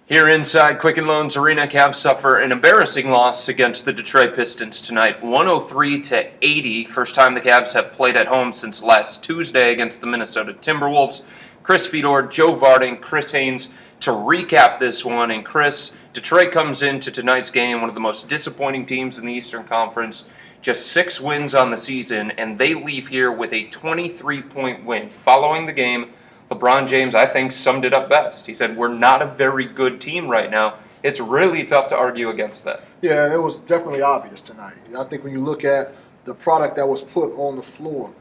Here inside Quicken Loans Arena, Cavs suffer an embarrassing loss against the Detroit Pistons tonight, 103-80. First time the Cavs have played at home since last Tuesday against the Minnesota Timberwolves. Chris Fedor, Joe Vardon, Chris Haynes to recap this one. And Chris, Detroit comes into tonight's game, one of the most disappointing teams in the Eastern Conference. Just 6 wins on the season, and they leave here with a 23-point win. Following the game, LeBron James, I think, summed it up best. He said, we're not a very good team right now. It's really tough to argue against that. Yeah, it was definitely obvious tonight. I think when you look at the product that was put on the floor,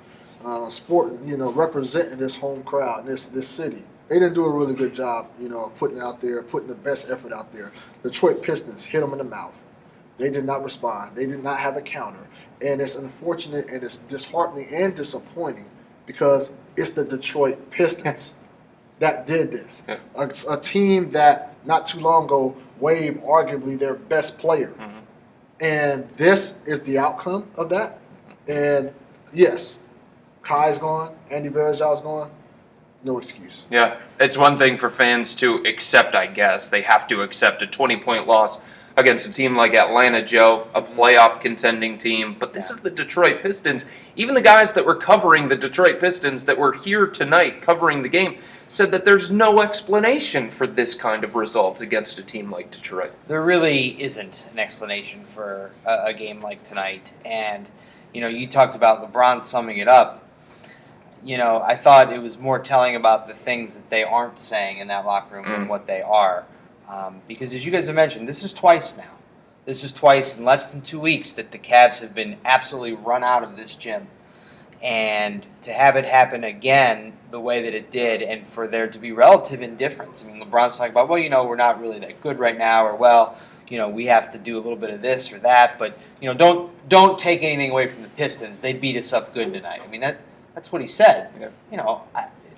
representing this home crowd, this city, they didn't do a really good job, putting the best effort out there. Detroit Pistons hit them in the mouth. They did not respond. They did not have a counter. And it's unfortunate and it's disheartening and disappointing because it's the Detroit Pistons that did this. Yeah. A team that not too long ago waived arguably their best player. Mm-hmm. And this is the outcome of that. And yes, Kai's gone, Andy Varejão's gone. No excuse. Yeah, it's one thing for fans to accept, I guess. They have to accept a 20-point loss against a team like Atlanta, Joe, a playoff contending team. But this is the Detroit Pistons. Even the guys that were covering the Detroit Pistons that were here tonight covering the game said that there's no explanation for this kind of result against a team like Detroit. There really isn't an explanation for a game like tonight. And, you talked about LeBron summing it up. I thought it was more telling about the things that they aren't saying in that locker room than what they are. Because as you guys have mentioned, this is twice now. This is twice in less than 2 weeks that the Cavs have been absolutely run out of this gym. And to have it happen again the way that it did and for there to be relative indifference. I mean, LeBron's talking about, we're not really that good right now, or, we have to do a little bit of this or that. But, don't take anything away from the Pistons. They beat us up good tonight. I mean, that's what he said. Yeah.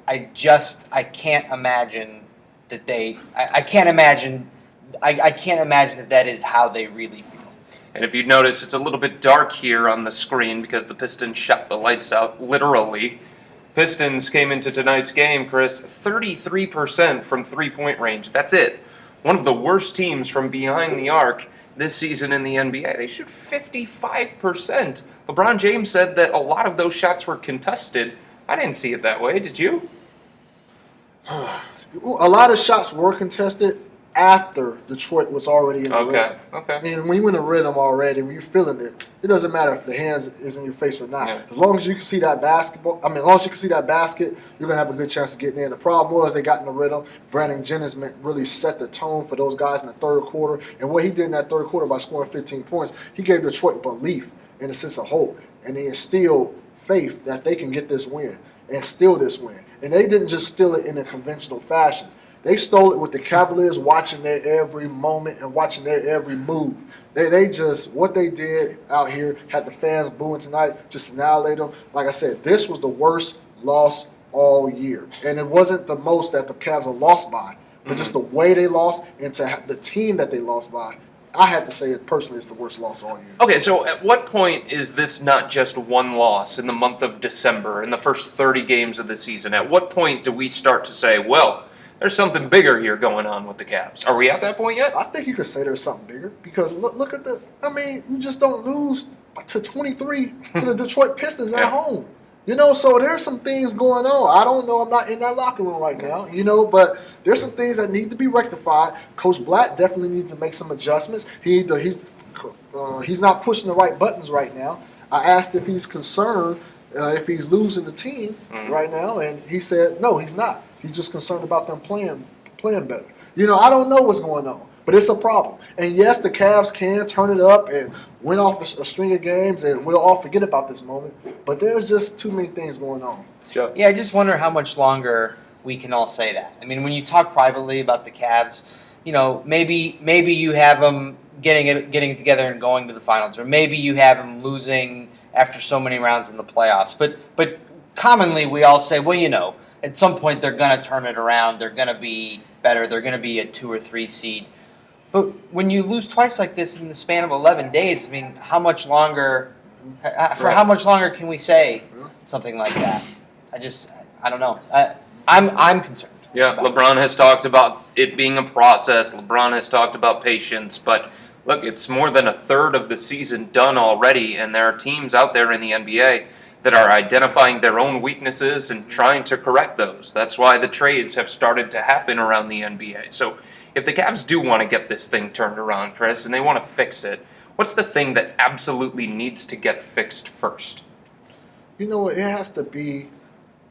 I can't imagine that I can't imagine that is how they really feel. And if you notice, it's a little bit dark here on the screen because the Pistons shut the lights out, literally. Pistons came into tonight's game, Chris, 33% from three-point range. That's it. One of the worst teams from behind the arc this season in the NBA. They shoot 55%. LeBron James said that a lot of those shots were contested. I didn't see it that way. Did you? A lot of shots were contested after Detroit was already in the rhythm. Okay. And when you're in a rhythm already, when you're feeling it, it doesn't matter if the hands is in your face or not. Yeah. As long as you can see that basket, you're gonna have a good chance of getting in. The problem was they got in the rhythm. Brandon Jennings really set the tone for those guys in the third quarter. And what he did in that third quarter by scoring 15 points, he gave Detroit belief and a sense of hope, and they instilled faith that they can get this win and steal this win. And they didn't just steal it in a conventional fashion. They stole it with the Cavaliers watching their every moment and watching their every move. They just, what they did out here, had the fans booing tonight, just annihilate them. Like I said, this was the worst loss all year. And it wasn't the most that the Cavs are lost by, but just the way they lost and to have the team that they lost by. I had to say it personally, it's the worst loss all year. Okay, so at what point is this not just one loss in the month of December, in the first 30 games of the season? At what point do we start to say, well, there's something bigger here going on with the Cavs? Are we at that point yet? I think you could say there's something bigger because look at you just don't lose to 23 to the Detroit Pistons at home. So there's some things going on. I don't know. I'm not in that locker room right now, but there's some things that need to be rectified. Coach Black definitely needs to make some adjustments. He's not pushing the right buttons right now. I asked if he's concerned if he's losing the team right now, and he said no, he's not. He's just concerned about them playing better. I don't know what's going on, but it's a problem. And yes, the Cavs can turn it up and win off a string of games, and we'll all forget about this moment. But there's just too many ththings going on. Joe? Yeah, I just wonder how much longer we can all say that. I mean, when you talk privately about the Cavs, maybe you have them getting it together and going to the finals, or maybe you have them losing after so many rounds in the playoffs. But commonly we all say, well, at some point they're going to turn it around. They're going to be better. They're going to be a 2 or 3 seed. But when you lose twice like this in the span of 11 days, I mean, how much longer? How much longer can we say something like that? I don't know. I'm concerned. Yeah, LeBron has talked about it being a process. LeBron has talked about patience. But look, it's more than a third of the season done already, and there are teams out there in the NBA that are identifying their own weaknesses and trying to correct those. That's why the trades have started to happen around the NBA. So if the Cavs do want to get this thing turned around, Chris, and they want to fix it, what's the thing that absolutely needs to get fixed first? You know, it has to be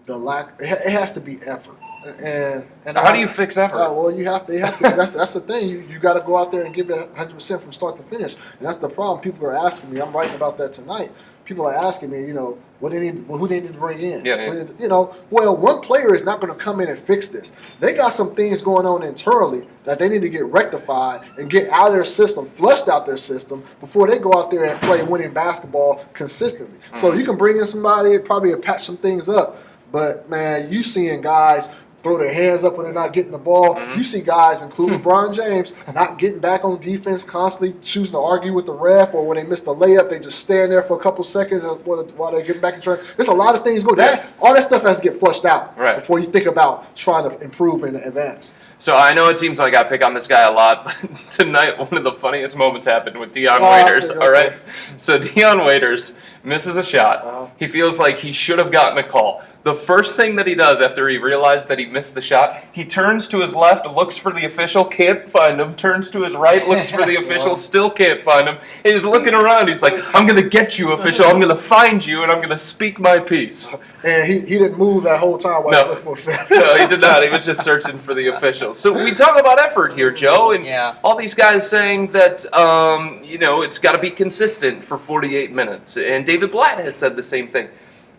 the lack. It has to be effort. And how do you fix effort? Well, you have to. That's the thing. You got to go out there and give it 100% from start to finish. And that's the problem. People are asking me. I'm writing about that tonight. People are asking me, what they need, who they need to bring in. Yeah. Well, one player is not going to come in and fix this. They got some things going on internally that they need to get rectified and get out of their system, flushed out their system before they go out there and play winning basketball consistently. Mm-hmm. So you can bring in somebody, probably patch some things up. But man, you seeing guys throw their hands up when they're not getting the ball. Mm-hmm. You see guys, including LeBron James, not getting back on defense, constantly choosing to argue with the ref, or when they miss the layup, they just stand there for a couple seconds while they're getting back in track. There's a lot of things going on. All that stuff has to get flushed out before you think about trying to improve and advance. So I know it seems like I pick on this guy a lot, but tonight one of the funniest moments happened with Dion Waiters, all right? So Dion Waiters misses a shot. He feels like he should have gotten a call. The first thing that he does after he realized that he missed the shot, he turns to his left, looks for the official, can't find him, turns to his right, looks for the official, still can't find him. He's looking around. He's like, I'm going to get you, official. I'm going to find you, and I'm going to speak my piece. And he didn't move that whole time while he was looking for official. No, he did not. He was just searching for the official. So we talk about effort here, Joe, and all these guys saying that, it's got to be consistent for 48 minutes. And David Blatt has said the same thing.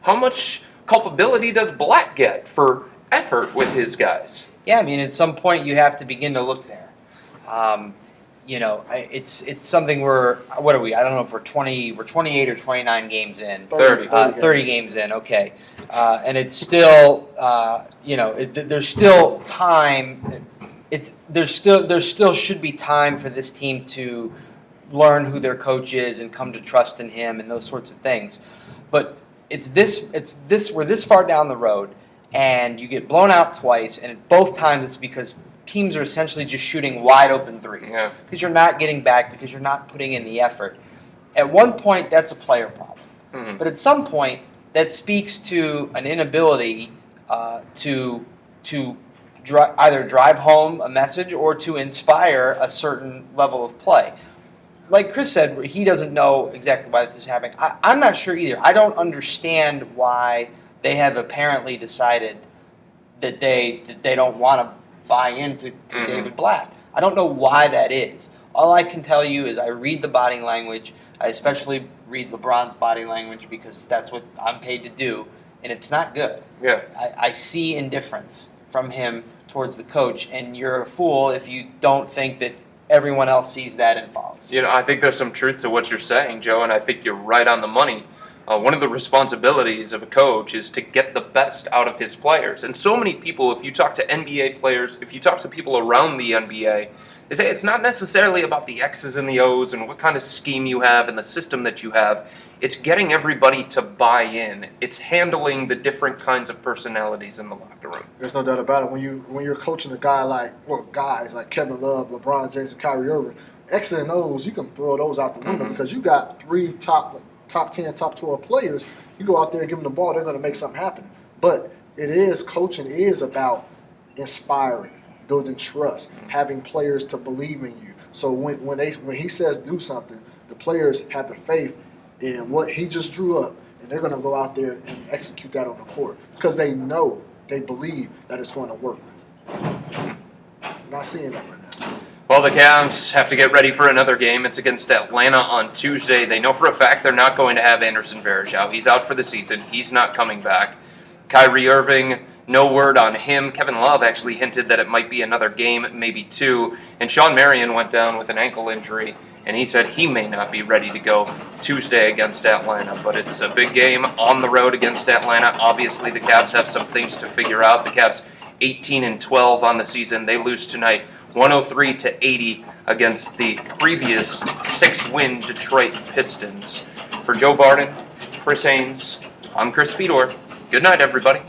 How much culpability does Blatt get for effort with his guys? Yeah, I mean, at some point you have to begin to look there. It's something what are we? I don't know if we're 28 or 29 games in. 30 games in, okay. And it's still, there's still time. There still should be time for this team to learn who their coach is and come to trust in him and those sorts of things. But we're this far down the road, and you get blown out twice, and both times it's because teams are essentially just shooting wide open threes because you're not getting back, because you're not putting in the effort. At one point, that's a player problem, but at some point, that speaks to an inability to either drive home a message or to inspire a certain level of play. Like Chris said, he doesn't know exactly why this is happening. I'm not sure either. I don't understand why they have apparently decided that they don't want to buy into David Blatt. I don't know why that is. All I can tell you is I read the body language. I especially read LeBron's body language because that's what I'm paid to do, and it's not good. Yeah, I see indifference from him towards the coach, and you're a fool if you don't think that everyone else sees that and follows. I think there's some truth to what you're saying, Joe, and I think you're right on the money. One of the responsibilities of a coach is to get the best out of his players. And so many people, if you talk to NBA players, if you talk to people around the NBA, they say it's not necessarily about the X's and the O's and what kind of scheme you have and the system that you have. It's getting everybody to buy in. It's handling the different kinds of personalities in the locker room. There's no doubt about it. When you're coaching a guy guys like Kevin Love, LeBron James, and Kyrie Irving, X's and O's, you can throw those out the window because you got 3 top 10, top 12 players. You go out there and give them the ball, they're going to make something happen. But coaching is about inspiring, building trust, having players to believe in you. So when he says do something, the players have the faith in what he just drew up, and they're going to go out there and execute that on the court because they believe that it's going to work. Not seeing that right now. Well, the Cavs have to get ready for another game. It's against Atlanta on Tuesday. They know for a fact they're not going to have Anderson Varejao. He's out for the season. He's not coming back. Kyrie Irving, no word on him. Kevin Love actually hinted that it might be another game, maybe 2. And Sean Marion went down with an ankle injury, and he said he may not be ready to go Tuesday against Atlanta. But it's a big game on the road against Atlanta. Obviously, the Cavs have some things to figure out. The Cavs 18-12 on the season. They lose tonight 103-80 against the previous 6-win Detroit Pistons. For Joe Vardon, Chris Haynes, I'm Chris Fedor. Good night, everybody.